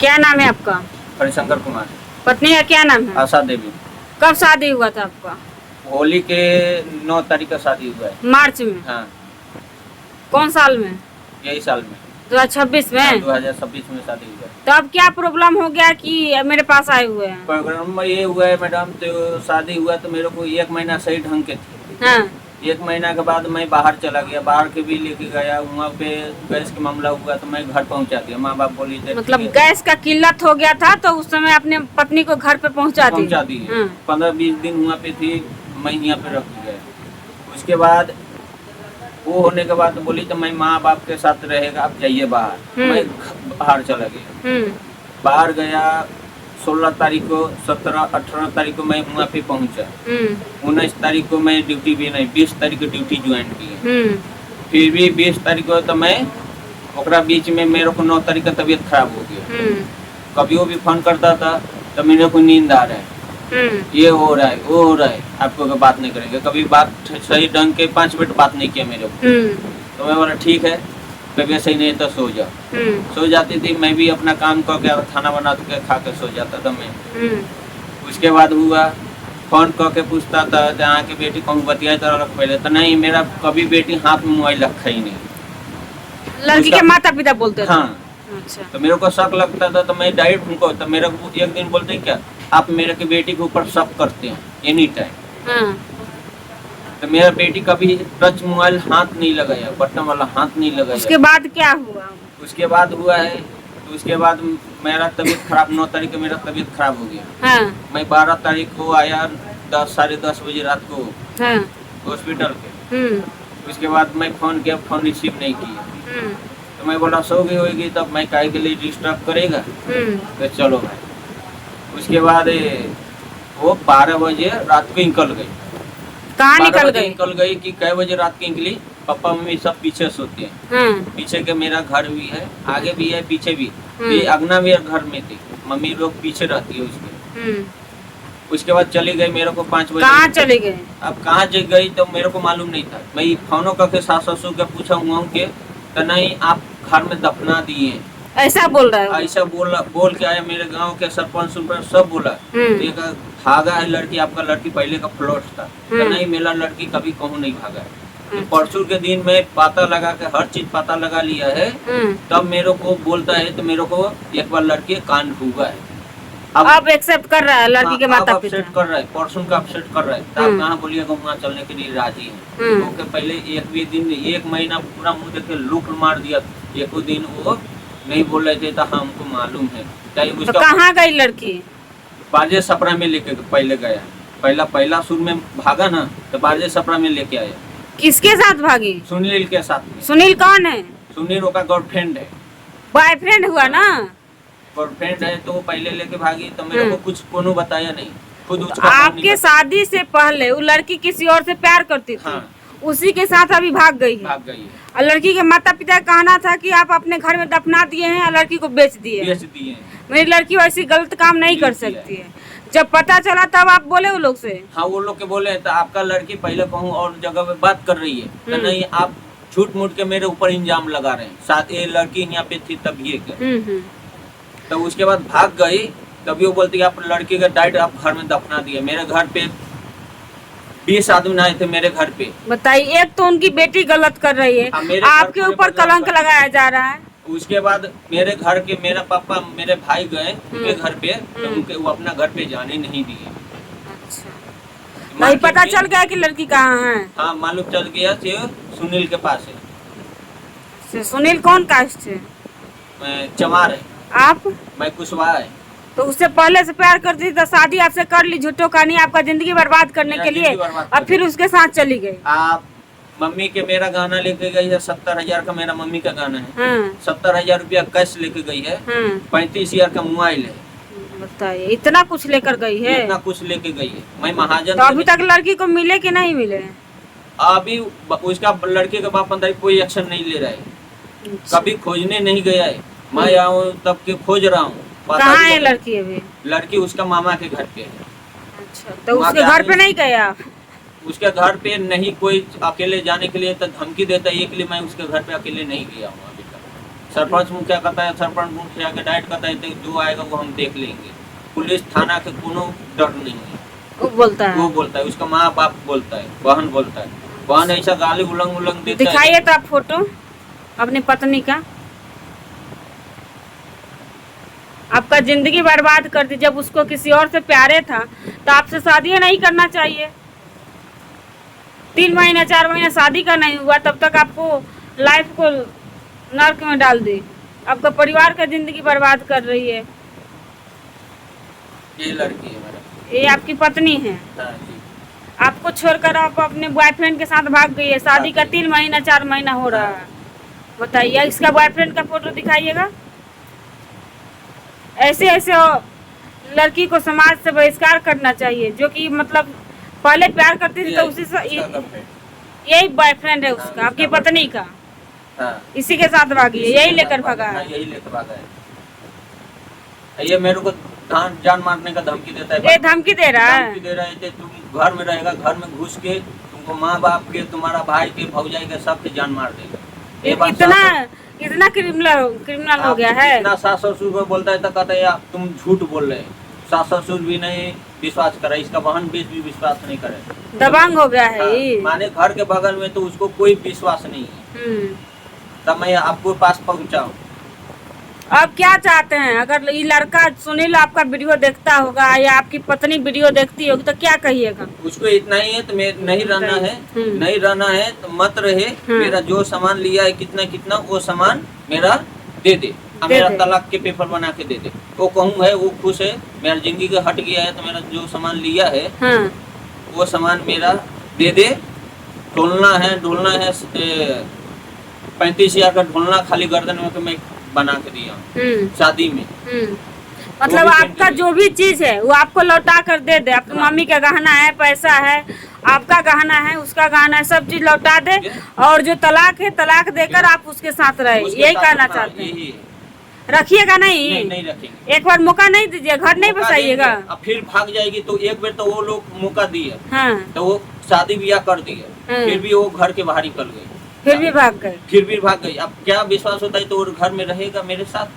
क्या नाम है आपका? हरिशंकर कुमार। पत्नी का क्या नाम है? आशा देवी। कब शादी हुआ था आपका? होली के 9 तारीख का शादी हुआ है। मार्च में? हाँ, कौन साल में? यही साल में 2026 में? हाँ, 2026 में शादी हुआ है। तो अब क्या प्रॉब्लम हो गया कि मेरे पास आए हुए हैं? प्रोग्राम में ये हुआ है मैडम, तो शादी हुआ तो मेरे को 1 महीना सही ढंग के थे। हाँ 1 महीना के बाद मैं बाहर चला गया, बाहर के भी लेके गया, वहाँ पे गैस का मामला हुआ तो मैं घर पहुँचा दिया। माँ बाप बोली थे मतलब ठीक है, गैस का किल्लत हो गया था तो उस समय अपने पत्नी को घर पे पहुंचा दी? दिए। हाँ। 15-20 दिन वहाँ पे थी, मैं यहाँ पे रख गया। उसके बाद वो होने के बाद बोली तो मैं माँ बाप के साथ रहेगा, आप जाइए बाहर। मैं बाहर चला गया। बाहर गया 16 तारीख को, 17-18 तारीख को मैं वहाँ पे पहुँचा। 19 तारीख को मैं ड्यूटी भी नहीं, 20 तारीख को ड्यूटी ज्वाइन की। फिर भी 20 तारीख को तो मैं ओकरा बीच में मेरे को 9 तारीख का तबीयत खराब हो गया। कभी वो भी फोन करता था तो मेरे को नींद आ रहा है, ये हो रहा है, वो हो रहा है, आपको बात नहीं करेंगे। कभी बात सही ढंग के 5 मिनट बात नहीं किया मेरे को। तो मैं बोला ठीक है, तबीयत सही नहीं तो सो जाओ। सो जाती थी, मैं भी अपना काम करके खाना बना के खा के सो जाता था मैं। उसके बाद हुआ फोन करके पूछता था जहाँ की बेटी कहूँ बतिया तो रख पहले तो नहीं, मेरा कभी बेटी हाथ में मोबाइल रखा ही नहीं। लड़की के माता पिता बोलते थे? हाँ। अच्छा। तो मेरे को शक लगता था तो मैं डायरेक्ट उनको, तो मेरे को एक दिन बोलते क्या आप मेरे की बेटी के ऊपर शक करते हैं एनी टाइम। तो मेरा बेटी कभी टच मोबाइल हाथ नहीं लगाया, बटन वाला हाथ नहीं लगाया। उसके बाद क्या हुआ? उसके बाद हुआ है तो उसके बाद मेरा तबीयत खराब, 9 तारीख को मेरा तबीयत खराब हो गया। मैं 12 तारीख को आया 10-10:30 बजे रात को हॉस्पिटल के। उसके बाद मैं फोन किया, फोन रिसीव नहीं किया। तो मैं बोला सो गई होगी, तब मैं काहे के लिए डिस्टर्ब करेगा, तो चलो भाई। उसके बाद वो 12 बजे रात को निकल गई। कहाँ निकल गई? निकल गई कि कै बजे रात की निकली, पापा मम्मी सब पीछे सोते हैं। पीछे के मेरा घर भी है, आगे भी है, पीछे भी। ये अगना मेरे घर में थी, मम्मी लोग पीछे रहती है उसके। उसके बाद चली गई, मेरे को 5 बजे। कहाँ चली गई? अब कहाँ गई तो मेरे को मालूम नहीं था। मैं फोनों करके सास ससुर के पूछा हुआ के तो नहीं, आप घर में दफना दिए, ऐसा बोल रहा है। ऐसा बोल के आया। मेरे गांव के सरपंच सब बोला एक भागा है लड़की, आपका लड़की पहले का फ्लॉट था। तो नहीं, मेरा लड़की कभी कहूँ नहीं भागा है। तो परसों के दिन में पता लगा के हर चीज पता लगा लिया है, तब मेरे को बोलता है तो मेरे को एक बार लड़की कांड हुआ है। अब एक्सेप्ट कर रहा है लड़की के माता पिता? कर रहा है, परसों का अपसेट कर रहा है। तो आप कहाँ बोलिएगा वहाँ चलने के लिए राजी है। तो पहले एक भी दिन, 1 महीना पूरा मुँह देखे लुक मार दिया। एक दिन वो नहीं बोल रहे थे तो हमको मालूम है। तो कहाँ गई लड़की? बाजे सपरा में लेके पहले गया, पहला सुर में भागा ना, तो बाजे सपरा में लेके आया। किसके साथ भागी? सुनील के साथ में। सुनील कौन है? सुनील का गर्लफ्रेंड है। बॉयफ्रेंड हुआ ना? गर्लफ्रेंड है तो वो पहले लेके भागी, तो मेरे को कुछ कोनो बताया नहीं। खुद उसका आपके शादी से पहले वो लड़की किसी और से प्यार करती थी? उसी के साथ अभी भाग गई है। और लड़की के माता पिता का कहना था कि आप अपने घर में दफना दिए हैं और लड़की को बेच दिए। मेरी लड़की वैसी गलत काम नहीं कर सकती है। जब पता चला तब आप बोले वो लोग से? हाँ, वो लोग के बोले तो आपका लड़की पहले कहूँ और जगह पे बात कर रही है, तो नहीं आप झूठ मूठ के मेरे ऊपर इंजाम लगा रहे हैं। साथ ये लड़की यहाँ पे थी तब ये तो उसके बाद भाग गई। तभी वो बोलती है आप लड़की का डाइट आप घर में दफना दिए। मेरे घर पे 20 आदमी आए थे मेरे घर पे। बताइए, एक तो उनकी बेटी गलत कर रही है, आपके ऊपर कलंक लगाया जा रहा है। उसके बाद मेरे घर के मेरा पापा मेरे भाई गए उनके घर पे, तो उनके वो अपना घर पे जाने नहीं दिए। अच्छा, नहीं पता चल गया कि लड़की कहाँ है? हाँ, मालूम चल गया कि सुनील के पास है। सुनील कौन कास्ट है? चमार है। आप? मैं कुशवाहा है। तो उससे पहले से प्यार करती थी तो शादी आपसे कर ली, झूठो कहानी, आपका जिंदगी बर्बाद करने के लिए, और फिर उसके साथ चली गई। आप मम्मी के मेरा गाना लेके गई है, 70,000 का मेरा मम्मी का गाना है। 70,000 रुपया कैश लेके गई है। 35,000 का मोबाइल है। बताइए, इतना कुछ लेकर गई है? इतना कुछ लेके गई है। मैं महाजन। तो अभी तक लड़की को मिले कि नहीं मिले? अभी उसका लड़के का बाप अंदर कोई एक्शन नहीं ले रहा है। कभी खोजने नहीं गया है। मैं आऊँ तब के खोज रहा हूँ। कहाँ है लड़की अभी? लड़की उसका मामा के घर पे है। अच्छा, तो उसके घर पे नहीं गए आप? उसके घर पे नहीं, कोई अकेले जाने के लिए तो धमकी देता है, इसलिए मैं उसके घर पे अकेले नहीं गया हूँ अभी तक। सरपंच मुखिया कहता है, सरपंच मुखिया के डायरेक्ट कहता है जो आएगा वो हम देख लेंगे। पुलिस थाना के कोनो डर नहीं है। वो बोलता है उसका माँ बाप बोलता है, बहन बोलता है, बहन ऐसा गाली उलंग देता है। दिखाइए तो आप फोटो अपनी पत्नी का। आपका जिंदगी बर्बाद कर दी। जब उसको किसी और से प्यारे था तो आपसे शादी नहीं करना चाहिए। 3 महीना 4 महीना शादी का नहीं हुआ तब तक आपको लाइफ को नर्क में डाल दी। आपका परिवार का जिंदगी बर्बाद कर रही है। ये लड़की है मेरा, ये आपकी पत्नी है। हाँ जी। आपको छोड़कर आप अपने बॉयफ्रेंड के साथ भाग गई है। शादी का 3 महीना 4 महीना हो रहा है। बताइए, इसका बॉयफ्रेंड का फोटो दिखाइएगा। ऐसे ऐसे लड़की को समाज से बहिष्कार करना चाहिए, जो कि मतलब पहले प्यार करती थी तो उसी से यही बॉयफ्रेंड है उसका, आपकी पत्नी का। हाँ। इसी के साथ भागी है, यही लेकर भागा है। यही लेकर भागा है। ये मेरे को जान मारने का धमकी देता है। ये धमकी दे रहा है। धमकी दे रहा है, तुम घर में रहेगा, घर में घुस के तुमको माँ बाप के, तुम्हारा भाई के, भौजाई के, सबके जान मार देगा। इतना क्रिमिनल हो गया है। इतना सास ससुर को बोलता है तो कहता है यार तुम झूठ बोल रहे हैं। सास ससुर भी नहीं विश्वास करे, इसका बहन भी विश्वास नहीं करे। दबंग हो गया है ये। माने घर के बगल में तो उसको कोई विश्वास नहीं है। तब मैं आपको पास पहुँचाऊँ। अब क्या चाहते हैं? अगर ये लड़का सुनील आपका वीडियो देखता होगा या आपकी पत्नी वीडियो देखती होगी तो क्या कहिएगा? उसको इतना ही है तो नहीं रहना है, नहीं रहना है तो मत रहे। मेरा जो सामान लिया है कितना कितना वो सामान मेरा दे दे। मेरा तलाक के पेपर बना के दे दे। वो कहूँ है वो खुश है, मेरा जिंदगी का हट गया है तो मेरा जो सामान लिया है वो सामान मेरा दे दे। ढोलना है 35,000 का ढोलना खाली गर्दन में मैं बना के दिया शादी में। मतलब आपका जो भी चीज है वो आपको लौटा कर दे दे। आपकी मम्मी का गहना है, पैसा है, आपका गहना है, उसका गहना है, सब चीज लौटा दे। और जो तलाक है तलाक देकर आप उसके साथ रहे, यही कहना चाहते हैं। रखिएगा नहीं? नहीं रखेंगे। एक बार मौका नहीं दीजिए, घर नहीं बसाइएगा। अब फिर भाग जाएगी तो एक बार तो वो लोग मौका दिए, हाँ। तो वो शादी ब्याह कर दिए, फिर भी वो घर के बाहर निकल गई, फिर भी भाग गई। अब क्या विश्वास होता है तो वो घर में रहेगा मेरे साथ।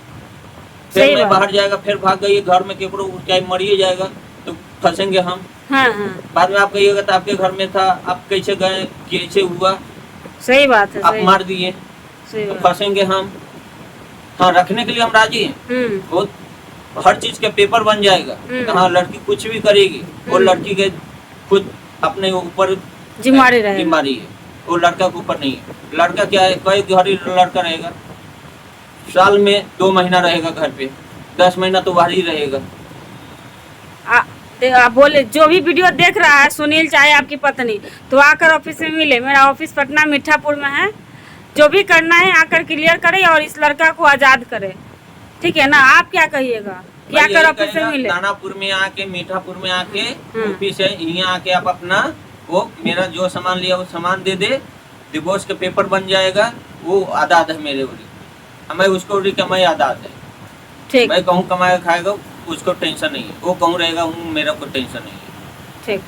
फिर मैं बाहर जाएगा, फिर भाग गई घर में, केकरो चाहे मरिए जाएगा तो फंसेंगे हम। हाँ। बाद में आप कहिएगा तो आपके घर में था, आप कैसे गए, कैसे हुआ। सही बात है। आप मार दिए तो फंसेंगे हम। हाँ, रखने के लिए हम राजी हैं। वो हर चीज के पेपर बन जाएगा। हाँ, लड़की कुछ भी करेगी वो लड़की के खुद अपने ऊपर जिम्मेदारी है, वो लड़का के ऊपर नहीं है। लड़का क्या है, कई घड़ी लड़का रहेगा, साल में 2 महीना रहेगा घर पे, 10 महीना तो बाहर ही रहेगा। आप बोले जो भी वीडियो देख रहा है सुनील चाहे आपकी पत्नी, तो आकर ऑफिस में मिले। मेरा ऑफिस पटना मीठापुर में है। जो भी करना है आकर क्लियर करे और इस लड़का को आजाद करे। ठीक है ना? आप क्या कहिएगा कि आकर ऑफिस में मिले? दानापुर में आके, मीठापुर में आके ऑफिस है, यहाँ आके आप अपना वो मेरा जो सामान लिया वो सामान दे दे। डिवोर्स के पेपर बन जाएगा। वो आजाद है मेरे उरी, मैं उसको उरी कमाई आजाद है। ठीक। मैं कहूँ कमाएगा खाएगा, उसको टेंशन नहीं है। वो कहूँ रहेगा, मेरा कोई टेंशन नहीं है। ठीक।